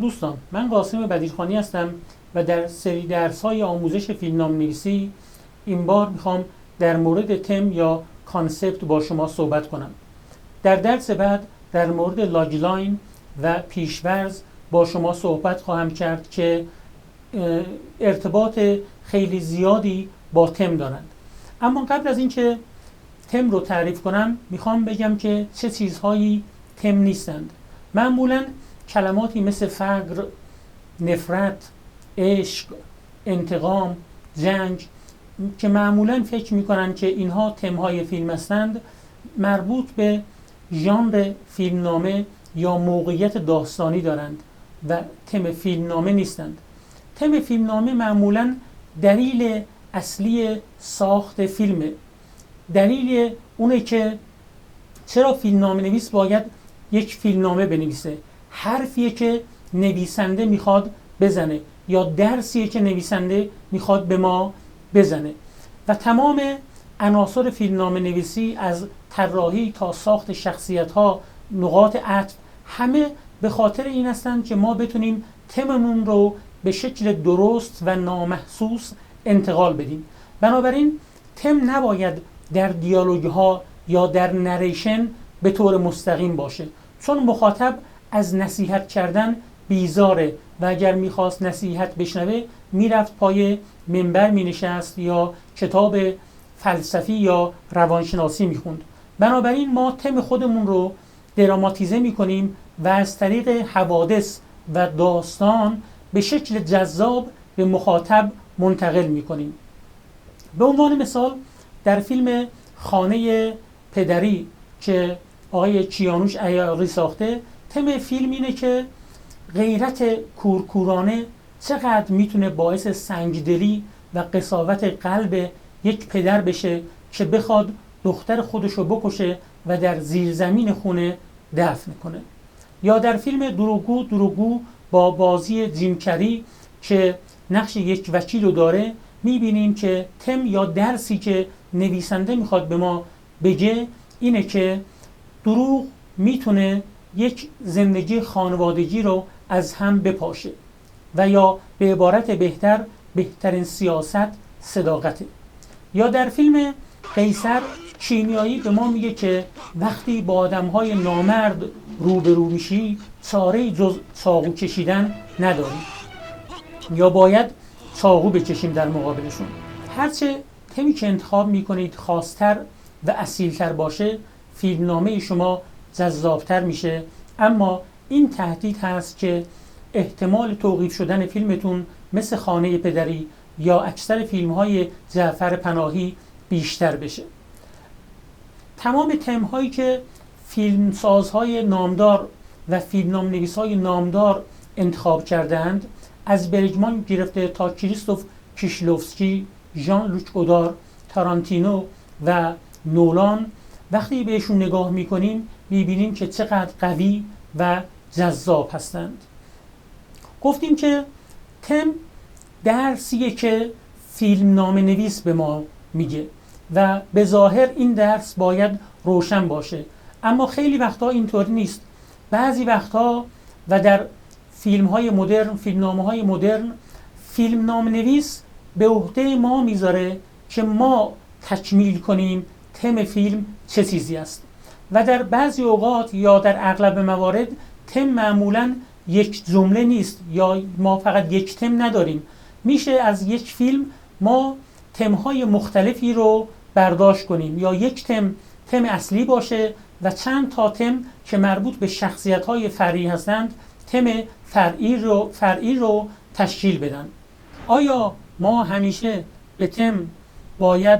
دوستان، من قاسم بدیعخانی هستم و در سری درس‌های آموزش فیلمنامه‌نویسی این بار میخوام در مورد تم یا کانسپت با شما صحبت کنم. در درس بعد در مورد لاگلاین و پیش‌ورز با شما صحبت خواهم کرد که ارتباط خیلی زیادی با تم دارند. اما قبل از اینکه تم رو تعریف کنم میخوام بگم که چه چیزهایی تم نیستند. معمولاً کلماتی مثل فقر، نفرت، عشق، انتقام، جنگ که معمولاً فکر میکنن که اینها تمهای فیلم هستند، مربوط به ژانر فیلمنامه یا موقعیت داستانی دارند و تم فیلمنامه نیستند. تم فیلمنامه معمولاً دلیل اصلی ساخت فیلمه. دلیل اونه که چرا فیلمنامه نویس باید یک فیلمنامه بنویسه. حرفیه که نویسنده میخواد بزنه یا درسیه که نویسنده میخواد به ما بزنه و تمام عناصر فیلمنامه نویسی از طراحی تا ساخت شخصیت ها، نقاط عطف، همه به خاطر این هستند که ما بتونیم تممون رو به شکل درست و نامحسوس انتقال بدیم. بنابراین تم نباید در دیالوگ ها یا در نریشن به طور مستقیم باشه، چون مخاطب از نصیحت کردن بیزاره و اگر میخواست نصیحت بشنوه میرفت پای منبر مینشست یا کتاب فلسفی یا روانشناسی میخوند. بنابراین ما تم خودمون رو دراماتیزه میکنیم و از طریق حوادث و داستان به شکل جذاب به مخاطب منتقل میکنیم. به عنوان مثال در فیلم خانه پدری که آقای کیانوش عیاری ساخته، تم فیلم اینه که غیرت کورکورانه چقدر میتونه باعث سنگدلی و قساوت قلب یک پدر بشه که بخواد دختر خودشو بکشه و در زیرزمین خونه دفن کنه. یا در فیلم دروگو با بازی جیم کری که نقش یک وکیل رو داره، میبینیم که تم یا درسی که نویسنده میخواد به ما بگه اینه که دروغ میتونه یک زندگی خانوادگی رو از هم بپاشه و یا به عبارت بهتر بهترین سیاست صداقته. یا در فیلم قیصر کیمیایی به ما میگه که وقتی با آدمهای نامرد روبرو میشی چاره‌ای جز چاقو کشیدن نداری یا باید چاقو بکشیم در مقابلشون. هرچه تمی که انتخاب میکنید خاص‌تر و اصیل‌تر باشه، فیلمنامه شما جذابتر میشه، اما این تهدید هست که احتمال توقیف شدن فیلمتون مثل خانه پدری یا اکثر فیلم‌های جعفر پناهی بیشتر بشه. تمام تم‌هایی که فیلمسازهای نامدار و فیلمنامه‌نویس‌های نامدار انتخاب کردند، از برگمان گرفته تا کریستوف کیشلوفسکی، ژان لوک گودار، تارانتینو و نولان، وقتی بهشون نگاه میکنیم میبینیم که چقدر قوی و جذاب هستند. گفتیم که تم درسیه که فیلمنامه نویس به ما میگه و به ظاهر این درس باید روشن باشه، اما خیلی وقتا اینطوری نیست. بعضی وقتا و در فیلم‌های مدرن، فیلمنامه‌های مدرن، فیلمنامه نویس به عهده ما میذاره که ما تکمیل کنیم تم فیلم چه چیزی است و در بعضی اوقات یا در اغلب موارد تم معمولاً یک جمله نیست یا ما فقط یک تم نداریم. میشه از یک فیلم ما تم‌های مختلفی رو برداشت کنیم یا یک تم اصلی باشه و چند تا تم که مربوط به شخصیت‌های فرعی هستند تم فرعی رو تشکیل بدن. آیا ما همیشه به تم باید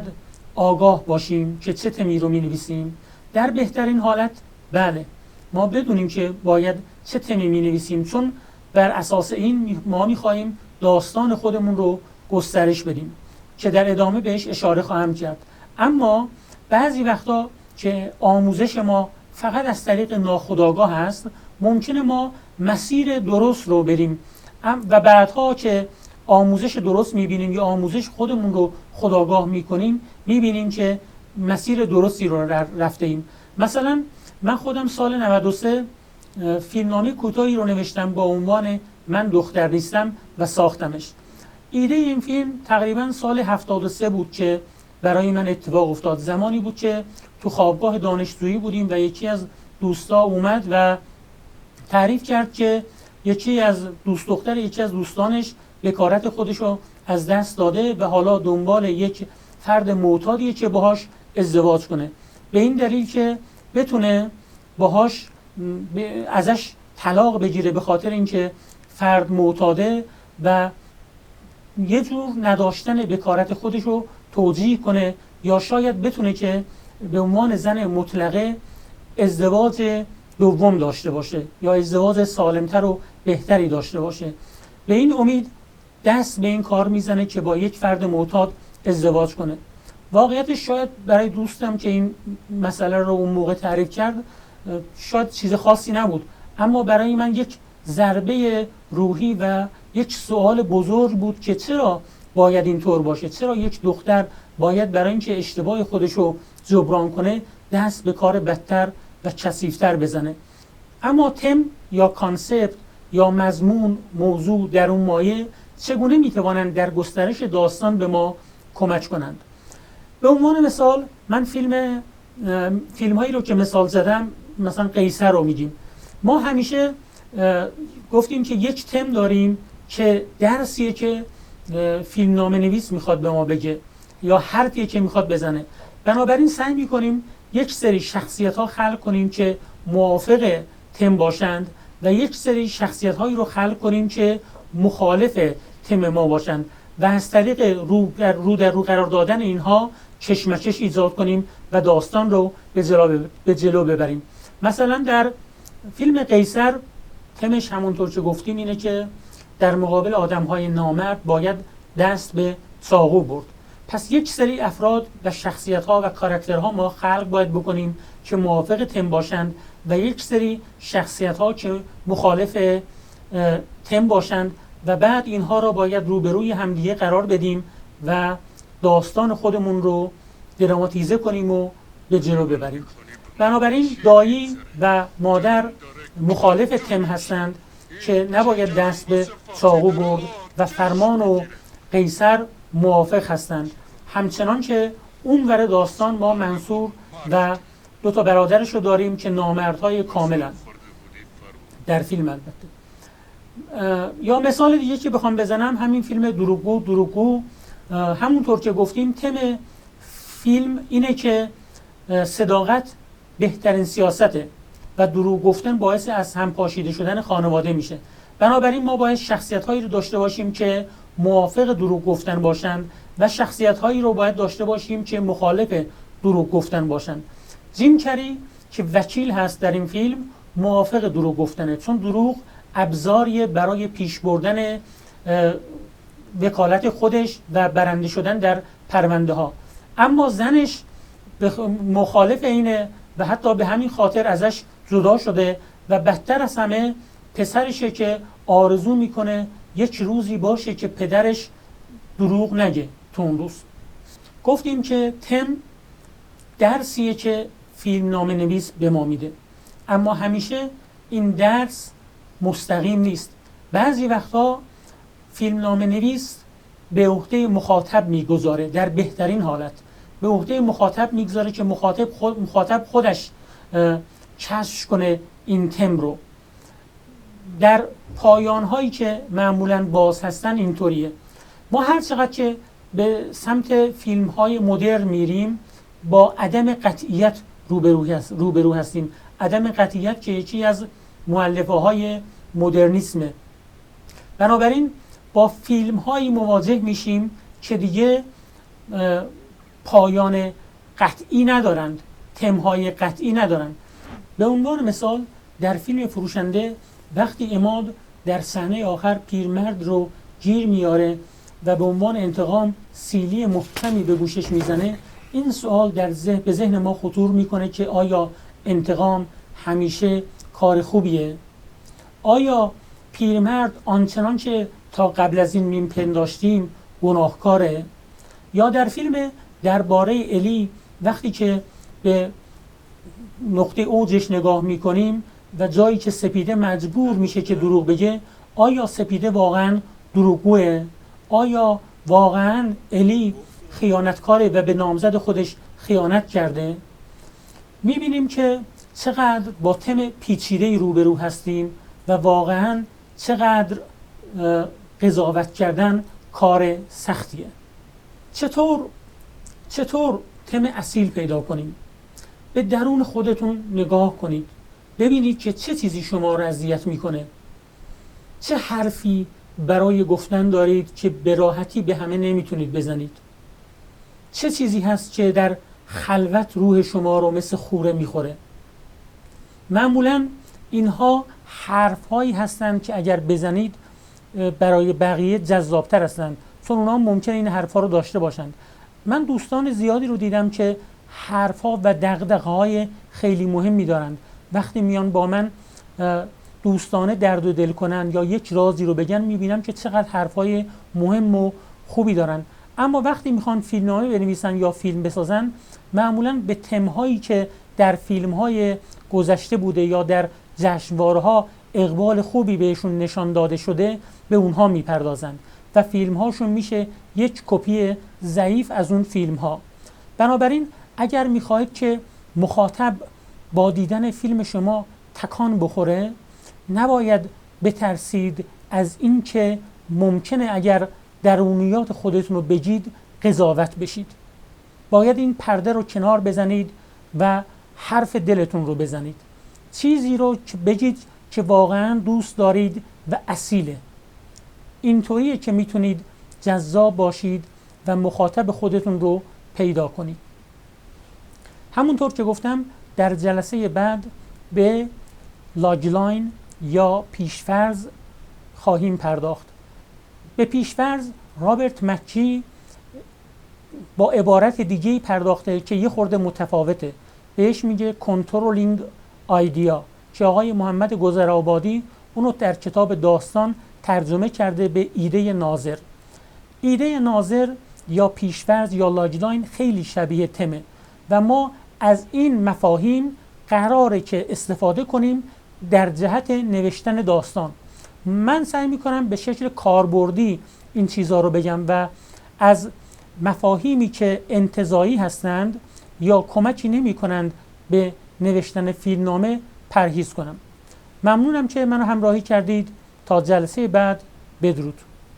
آگاه باشیم که چه تمی رو می‌نویسیم؟ در بهترین حالت بله، ما بدونیم که باید چه تمی می‌نویسیم، چون بر اساس این ما می‌خواهیم داستان خودمون رو گسترش بدیم که در ادامه بهش اشاره خواهم کرد. اما بعضی وقتا که آموزش ما فقط از طریق ناخودآگاه هست، ممکنه ما مسیر درست رو بریم و بعدها که آموزش درست میبینیم یا آموزش خودمون رو خودآگاه میکنیم، میبینیم که مسیر درستی رو رفته ایم. مثلا من خودم سال 93 فیلمنامه کوتاهی رو نوشتم با عنوان من دختر نیستم و ساختمش. ایده این فیلم تقریبا سال 73 بود که برای من اتفاق افتاد. زمانی بود که تو خوابگاه دانشجویی بودیم و یکی از دوستا اومد و تعریف کرد که یکی از دوستانش بکارت خودشو از دست داده و حالا دنبال یک فرد معتادیه که باهاش ازدواج کنه، به این دلیل که بتونه باهاش ازش طلاق بگیره، به خاطر اینکه فرد معتاده و یه جور نداشتن بکارت خودشو توجیه کنه، یا شاید بتونه که به عنوان زن مطلقه ازدواج دوم داشته باشه یا ازدواج سالمتر و بهتری داشته باشه. به این امید دست به این کار میزنه که با یک فرد معتاد ازدواج کنه. واقعیتش شاید برای دوستم که این مسئله رو اون موقع تعریف کرد شاید چیز خاصی نبود، اما برای من یک ضربه روحی و یک سوال بزرگ بود که چرا باید اینطور باشه؟ چرا یک دختر باید برای اینکه اشتباه خودشو جبران کنه دست به کار بدتر و کثیف‌تر بزنه؟ اما تم یا کانسپت یا مضمون، موضوع، درون مایه چگونه میتوانند در گسترش داستان به ما کمک کنند؟ به عنوان مثال من فیلم هایی رو که مثال زدم، مثلا قیصر رو میگیم. ما همیشه گفتیم که یک تم داریم که درسیه که فیلمنامه نویس میخواد به ما بگه یا حرفیه که میخواد بزنه. بنابراین سعی میکنیم یک سری شخصیت ها خلق کنیم که موافق تم باشند و یک سری شخصیت هایی رو خلق کنیم که مخالف تم ما باشند و از طریق رو در رو قرار دادن اینها کشمکش ایجاد کنیم و داستان رو به جلو ببریم. مثلا در فیلم قیصر تمش همونطور که گفتیم اینه که در مقابل آدم‌های نامرد باید دست به چاقو برد. پس یک سری افراد و شخصیت‌ها و کاراکترها ما خلق باید بکنیم که موافق تم باشند و یک سری شخصیت‌ها که مخالف تم باشند و بعد اینها را باید روبروی همدیگه قرار بدیم و داستان خودمون رو دراماتیزه کنیم و به جلو ببریم. بنابراین دایی و مادر مخالف تم هستند که نباید دست به چاقو برد و فرمان و قیصر موافق هستند. همچنان که اون ور داستان ما منصور و دو تا برادرش رو داریم که نامردهای کاملند در فیلم. البته یا مثال دیگه که بخوام بزنم همین فیلم دروغگو همونطور که گفتیم تم فیلم اینه که صداقت بهترین سیاسته و دروغ گفتن باعث از هم پاشیده شدن خانواده میشه. بنابراین ما باید شخصیت هایی رو داشته باشیم که موافق دروغ گفتن باشن و شخصیت هایی رو باید داشته باشیم که مخالف دروغ گفتن باشن. جیم کری که وکیل هست در این فیلم موافق دروغ گفتنه، چون دروغ ابزاریه برای پیش بردن وکالت خودش و برنده شدن در پرونده ها. اما زنش مخالف اینه و حتی به همین خاطر ازش جدا شده و بدتر از همه پسرشه که آرزو میکنه یک روزی باشه که پدرش دروغ نگه تو اون روز. گفتیم که تم درسیه که فیلمنامه نویس به ما میده، اما همیشه این درس مستقیم نیست. بعضی وقتا فیلمنامه نویس به عهده مخاطب میگذاره، در بهترین حالت به عهده مخاطب میگذاره که مخاطب خودش کشف کنه این تم رو. در پایان هایی که معمولاً باز هستن اینطوریه. ما هر چقدر که به سمت فیلم های مدرن میریم با عدم قطعیت روبرو هستیم. عدم قطعیت که یکی از مؤلفه های مدرنیسمه. بنابراین با فیلم هایی مواجه میشیم که دیگه پایان قطعی ندارند، تم های قطعی ندارند. به عنوان مثال در فیلم فروشنده وقتی عماد در صحنه آخر پیرمرد رو گیر میاره و به عنوان انتقام سیلی محکمی به گوشش میزنه، این سوال به ذهن ما خطور میکنه که آیا انتقام همیشه کار خوبیه؟ آیا پیرمرد آنچنان که تا قبل از این میپنداشتیم گناهکاره؟ یا در فیلم درباره الی وقتی که به نقطه اوجش نگاه میکنیم و جایی که سپیده مجبور میشه که دروغ بگه، آیا سپیده واقعا دروغگوئه؟ آیا واقعا الی خیانتکاره و به نامزد خودش خیانت کرده؟ میبینیم که چقدر با تم پیچیده‌ای روبرو هستیم و واقعا چقدر قضاوت کردن کار سختیه. چطور تم اصیل پیدا کنیم؟ به درون خودتون نگاه کنید، ببینید که چه چیزی شما رو اذیت میکنه، چه حرفی برای گفتن دارید که به راحتی به همه نمیتونید بزنید، چه چیزی هست که در خلوت روح شما رو مثل خوره میخوره. معمولا اینها حرفهایی هستند که اگر بزنید برای بقیه جذابتر هستند، چون اونا ممکنه این حرفها رو داشته باشند. من دوستان زیادی رو دیدم که حرفها و دغدغه‌های خیلی مهمی دارند، وقتی میان با من دوستانه درد و دل کنن یا یک رازی رو بگن، میبینم که چقدر حرفهای مهم و خوبی دارن. اما وقتی میخوان فیلمنامه بنویسن یا فیلم بسازن، معمولا به تم‌هایی که در فیلم‌های گذشته بوده یا در جشنواره‌ها اقبال خوبی بهشون نشان داده شده به اونها میپردازن و فیلم‌هاشون میشه یک کپی ضعیف از اون فیلم‌ها. بنابراین اگر میخواهید که مخاطب با دیدن فیلم شما تکان بخوره، نباید بترسید از این که ممکنه اگر درونیات خودتون رو بگید قضاوت بشید. باید این پرده رو کنار بزنید و حرف دلتون رو بزنید، چیزی رو بگید که واقعا دوست دارید و اصیله. اینطوریه که میتونید جذاب باشید و مخاطب خودتون رو پیدا کنید. همونطور که گفتم در جلسه بعد به لاگلاین یا پیشفرض خواهیم پرداخت. به پیشفرض رابرت مکی با عبارت دیگه‌ای پرداخته که یه خورده متفاوته، بهش میگه کنترلینگ آیدیا، که آقای محمد گذرآبادی اونو در کتاب داستان ترجمه کرده به ایده ناظر. ایده ناظر یا پیشفرض یا لاگلاین خیلی شبیه تمه و ما از این مفاهیم قراره که استفاده کنیم در جهت نوشتن داستان. من سعی میکنم به شکل کاربردی این چیزها رو بگم و از مفاهیمی که انتزاعی هستند یا کمکی نمی کنند به نوشتن فیلمنامه پرهیز کنم. ممنونم که منو همراهی کردید. تا جلسه بعد، بدرود.